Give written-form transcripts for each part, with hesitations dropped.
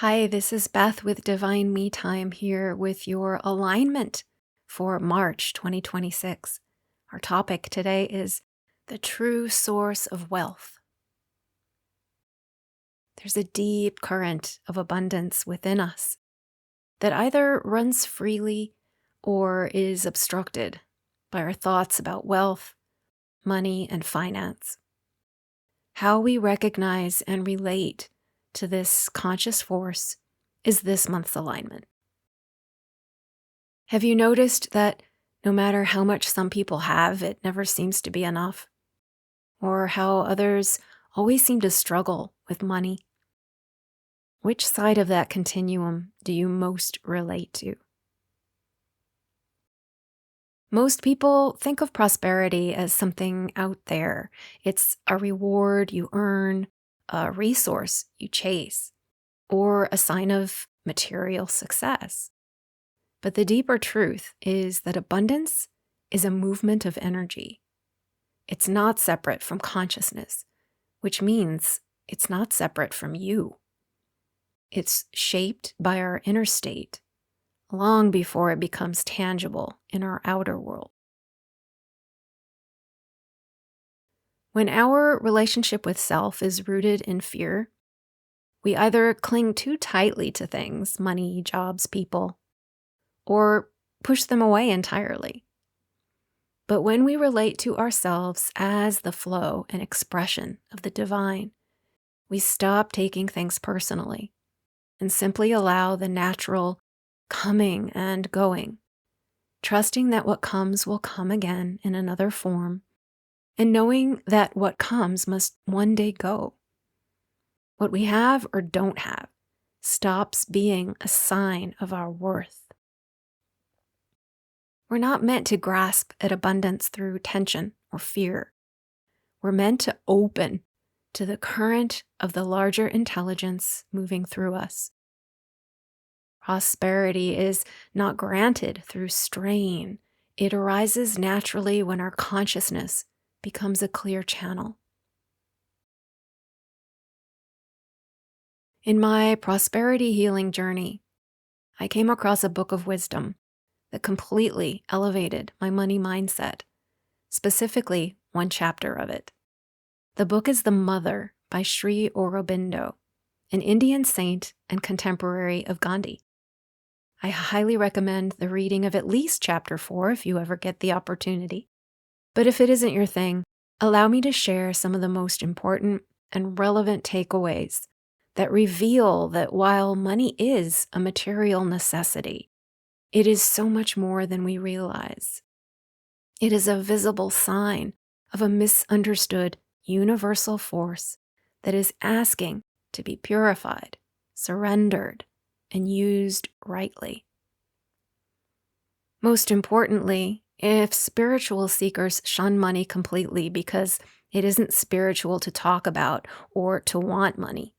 Hi, this is Beth with Divine Me Time here with your alignment for March 2026. Our topic today is the true source of wealth. There's a deep current of abundance within us that either runs freely or is obstructed by our thoughts about wealth, money, and finance. How we recognize and relate to this conscious force is this month's alignment. Have you noticed that no matter how much some people have, it never seems to be enough? Or how others always seem to struggle with money? Which side of that continuum do you most relate to? Most people think of prosperity as something out there. It's a reward you earn, a resource you chase, or a sign of material success. But the deeper truth is that abundance is a movement of energy. It's not separate from consciousness, which means it's not separate from you. It's shaped by our inner state long before it becomes tangible in our outer world. When our relationship with self is rooted in fear, we either cling too tightly to things, money, jobs, people, or push them away entirely. But when we relate to ourselves as the flow and expression of the divine, we stop taking things personally and simply allow the natural coming and going, trusting that what comes will come again in another form, and knowing that what comes must one day go. What we have or don't have stops being a sign of our worth. We're not meant to grasp at abundance through tension or fear. We're meant to open to the current of the larger intelligence moving through us. Prosperity is not granted through strain. It arises naturally when our consciousness becomes a clear channel. In my prosperity healing journey, I came across a book of wisdom that completely elevated my money mindset, specifically one chapter of it. The book is The Mother by Sri Aurobindo, an Indian saint and contemporary of Gandhi. I highly recommend the reading of at least chapter 4 if you ever get the opportunity. But if it isn't your thing, allow me to share some of the most important and relevant takeaways that reveal that while money is a material necessity, it is so much more than we realize. It is a visible sign of a misunderstood universal force that is asking to be purified, surrendered, and used rightly. Most importantly, if spiritual seekers shun money completely because it isn't spiritual to talk about or to want money,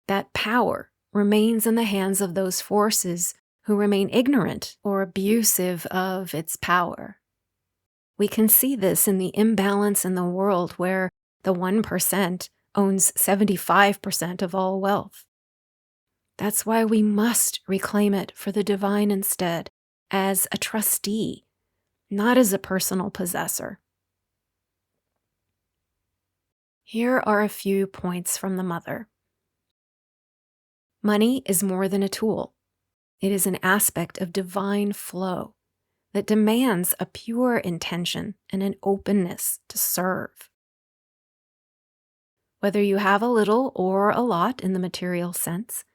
that power remains in the hands of those forces who remain ignorant or abusive of its power. We can see this in the imbalance in the world where the 1% owns 75% of all wealth. That's why we must reclaim it for the divine instead, as a trustee, not as a personal possessor. Here are a few points from the Mother. Money is more than a tool. It is an aspect of divine flow that demands a pure intention and an openness to serve. Whether you have a little or a lot in the material sense,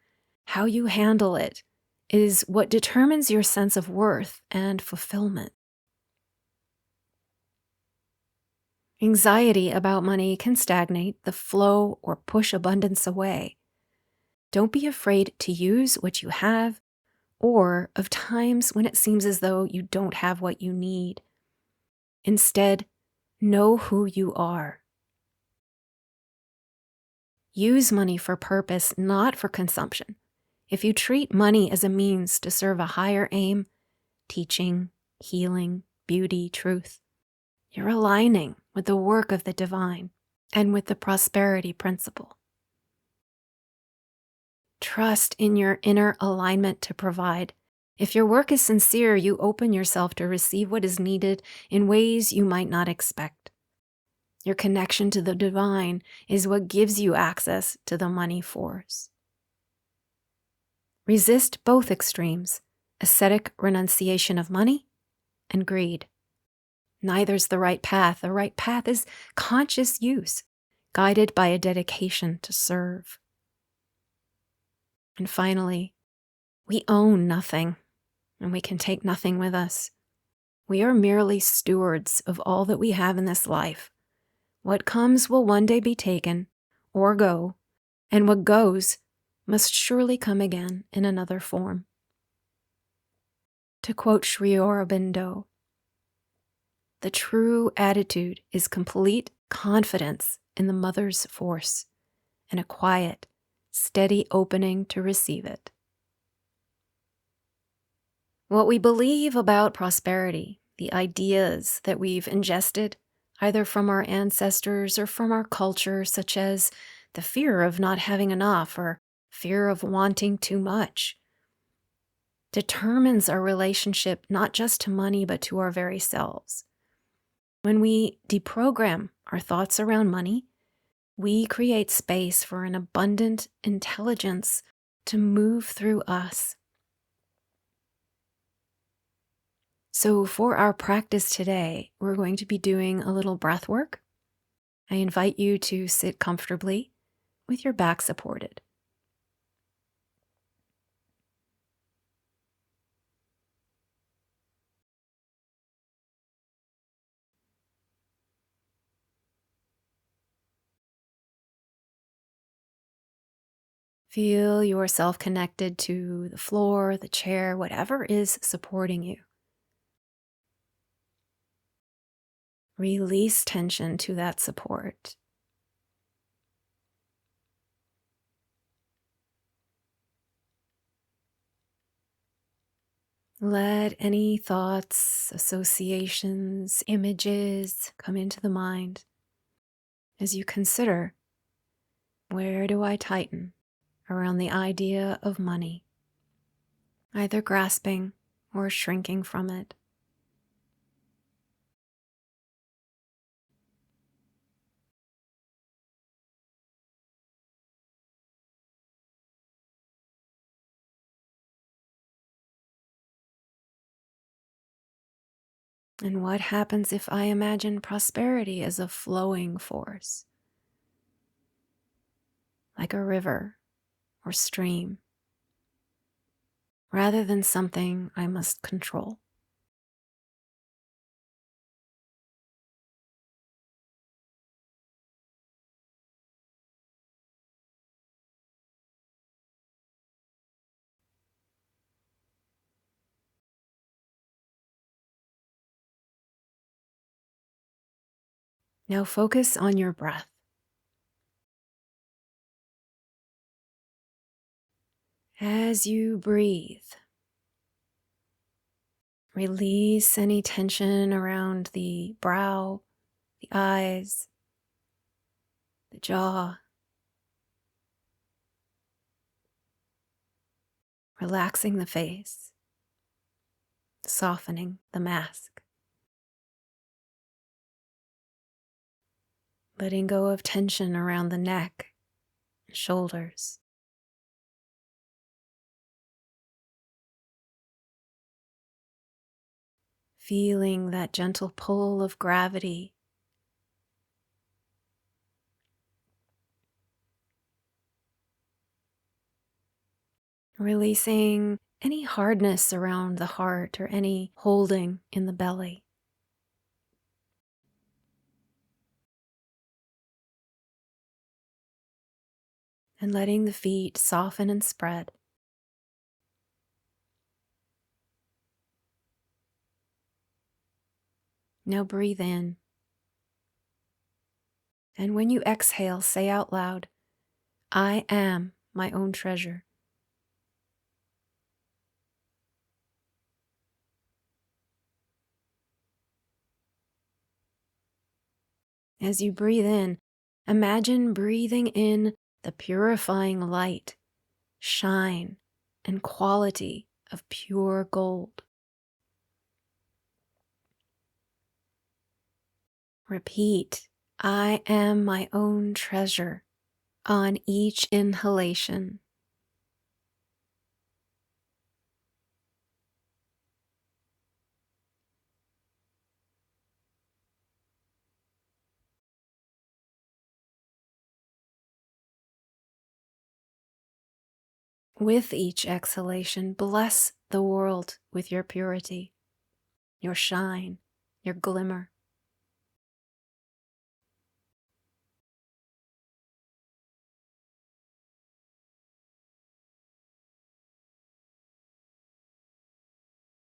how you handle it is what determines your sense of worth and fulfillment. Anxiety about money can stagnate the flow or push abundance away. Don't be afraid to use what you have or of times when it seems as though you don't have what you need. Instead, know who you are. Use money for purpose, not for consumption. If you treat money as a means to serve a higher aim, teaching, healing, beauty, truth, you're aligning with the work of the divine and with the prosperity principle. Trust in your inner alignment to provide. If your work is sincere, you open yourself to receive what is needed in ways you might not expect. Your connection to the divine is what gives you access to the money force. Resist both extremes, ascetic renunciation of money and greed. Neither's the right path. The right path is conscious use, guided by a dedication to serve. And finally, we own nothing, and we can take nothing with us. We are merely stewards of all that we have in this life. What comes will one day be taken or go, and what goes must surely come again in another form. To quote Sri Aurobindo, the true attitude is complete confidence in the mother's force and a quiet, steady opening to receive it. What we believe about prosperity, the ideas that we've ingested, either from our ancestors or from our culture, such as the fear of not having enough or fear of wanting too much, determines our relationship not just to money, but to our very selves. When we deprogram our thoughts around money, we create space for an abundant intelligence to move through us. So for our practice today, we're going to be doing a little breath work. I invite you to sit comfortably with your back supported. Feel yourself connected to the floor, the chair, whatever is supporting you. Release tension to that support. Let any thoughts, associations, images come into the mind as you consider, where do I tighten around the idea of money, either grasping or shrinking from it. And what happens if I imagine prosperity as a flowing force, like a river or stream, rather than something I must control? Now focus on your breath. As you breathe, release any tension around the brow, the eyes, the jaw. Relaxing the face, softening the mask. Letting go of tension around the neck and shoulders. Feeling that gentle pull of gravity. Releasing any hardness around the heart or any holding in the belly. And letting the feet soften and spread. Now breathe in. And when you exhale, say out loud, I am my own treasure. As you breathe in, imagine breathing in the purifying light, shine, and quality of pure gold. Repeat, I am my own treasure on each inhalation. With each exhalation, bless the world with your purity, your shine, your glimmer.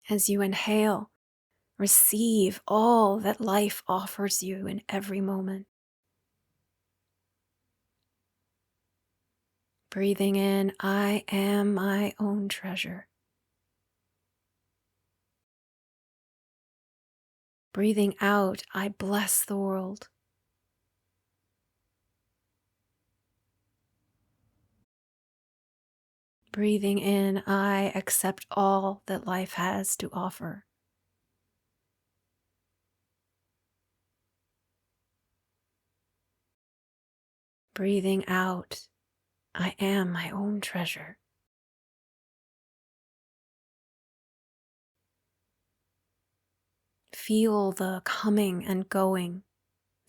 As you inhale, receive all that life offers you in every moment. Breathing in, I am my own treasure. Breathing out, I bless the world. Breathing in, I accept all that life has to offer. Breathing out, I am my own treasure. Feel the coming and going,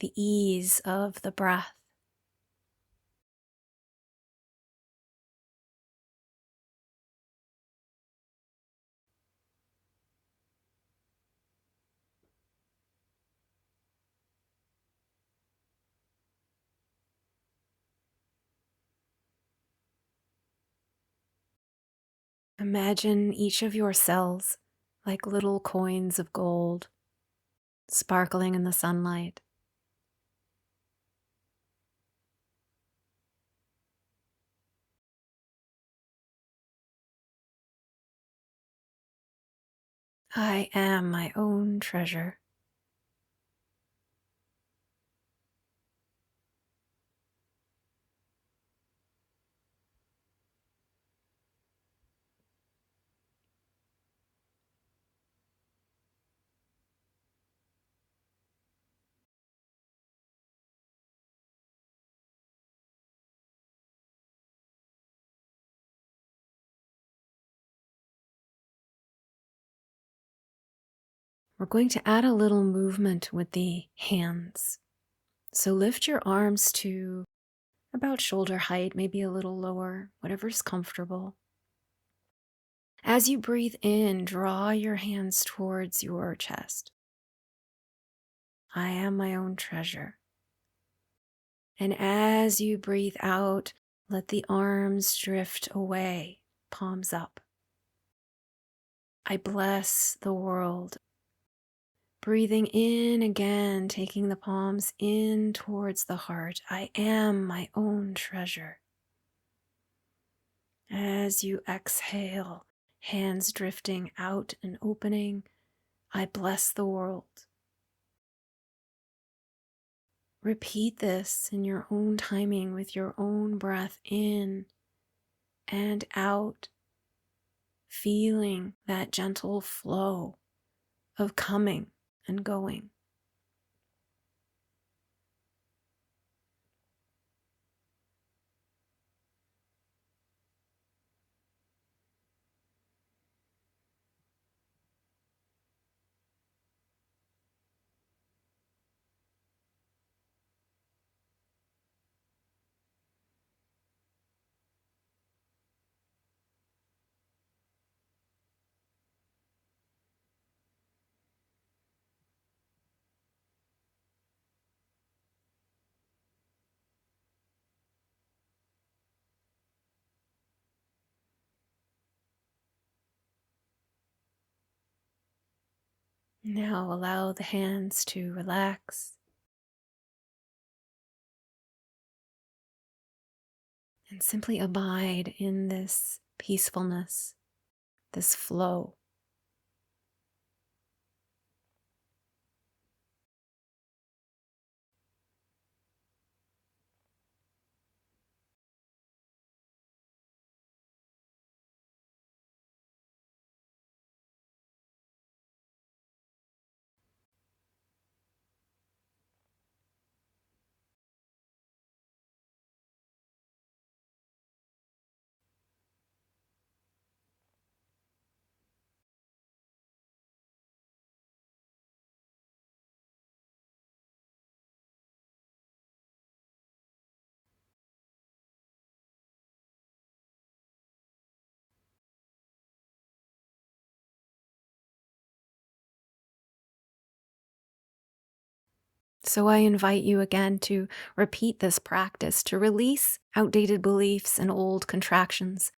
the ease of the breath. Imagine each of your cells like little coins of gold, sparkling in the sunlight. I am my own treasure. We're going to add a little movement with the hands. So lift your arms to about shoulder height, maybe a little lower, whatever's comfortable. As you breathe in, draw your hands towards your chest. I am my own treasure. And as you breathe out, let the arms drift away, palms up. I bless the world. Breathing in again, taking the palms in towards the heart. I am my own treasure. As you exhale, hands drifting out and opening, I bless the world. Repeat this in your own timing with your own breath in and out, feeling that gentle flow of coming and going. Now allow the hands to relax and simply abide in this peacefulness, this flow. So I invite you again to repeat this practice, to release outdated beliefs and old contractions,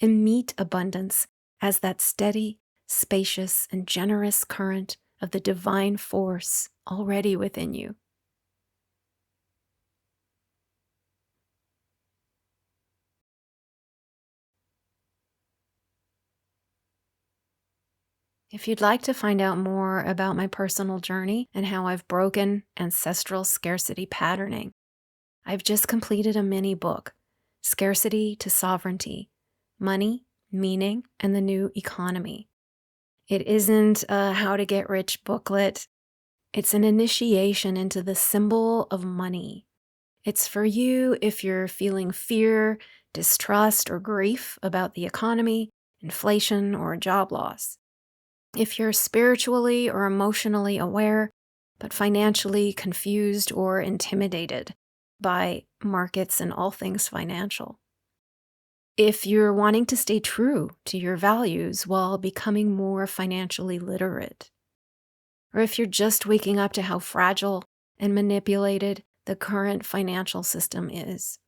and meet abundance as that steady, spacious, and generous current of the divine force already within you. If you'd like to find out more about my personal journey and how I've broken ancestral scarcity patterning, I've just completed a mini book, Scarcity to Sovereignty: Money, Meaning, and the New Economy. It isn't a how to get rich booklet. It's an initiation into the symbol of money. It's for you if you're feeling fear, distrust, or grief about the economy, inflation, or job loss. If you're spiritually or emotionally aware, but financially confused or intimidated by markets and all things financial. If you're wanting to stay true to your values while becoming more financially literate. Or if you're just waking up to how fragile and manipulated the current financial system is.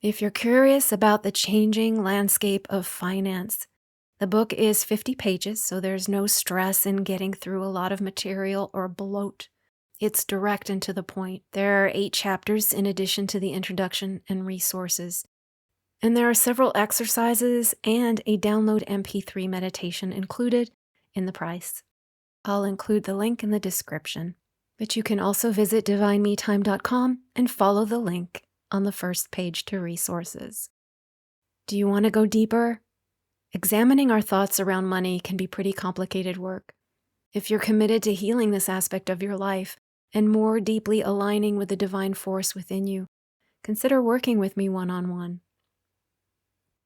If you're curious about the changing landscape of finance, the book is 50 pages, so there's no stress in getting through a lot of material or bloat. It's direct and to the point. There are 8 chapters in addition to the introduction and resources. And there are several exercises and a download MP3 meditation included in the price. I'll include the link in the description. But you can also visit divinemetime.com and follow the link on the first page to resources. Do you want to go deeper? Examining our thoughts around money can be pretty complicated work. If you're committed to healing this aspect of your life and more deeply aligning with the divine force within you, consider working with me one-on-one.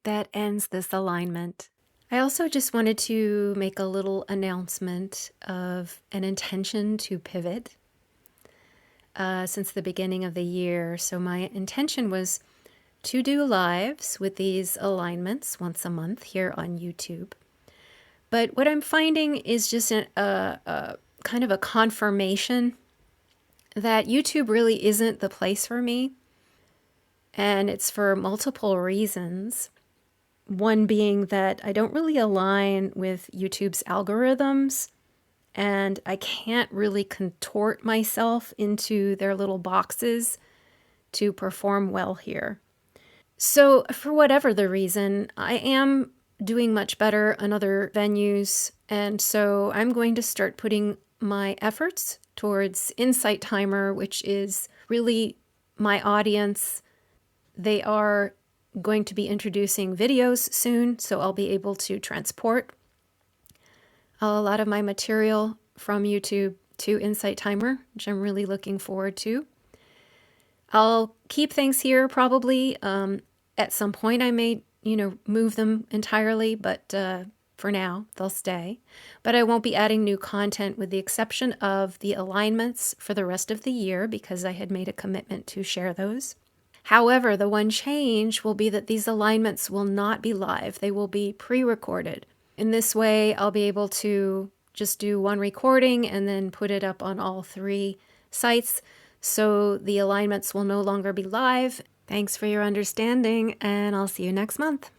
That ends this alignment. I also just wanted to make a little announcement of an intention to pivot since the beginning of the year. So my intention was to do lives with these alignments once a month here on YouTube. But what I'm finding is just a kind of a confirmation that YouTube really isn't the place for me. And it's for multiple reasons. One being that I don't really align with YouTube's algorithms, and I can't really contort myself into their little boxes to perform well here. So for whatever the reason, I am doing much better on other venues, and so I'm going to start putting my efforts towards Insight Timer, which is really my audience. They are going to be introducing videos soon, so I'll be able to transport a lot of my material from YouTube to Insight Timer, which I'm really looking forward to. I'll keep things here probably. At some point I may, move them entirely, but for now they'll stay. But I won't be adding new content with the exception of the alignments for the rest of the year because I had made a commitment to share those. However, the one change will be that these alignments will not be live. They will be pre-recorded. In this way, I'll be able to just do one recording and then put it up on all 3 sites. So the alignments will no longer be live. Thanks for your understanding, and I'll see you next month.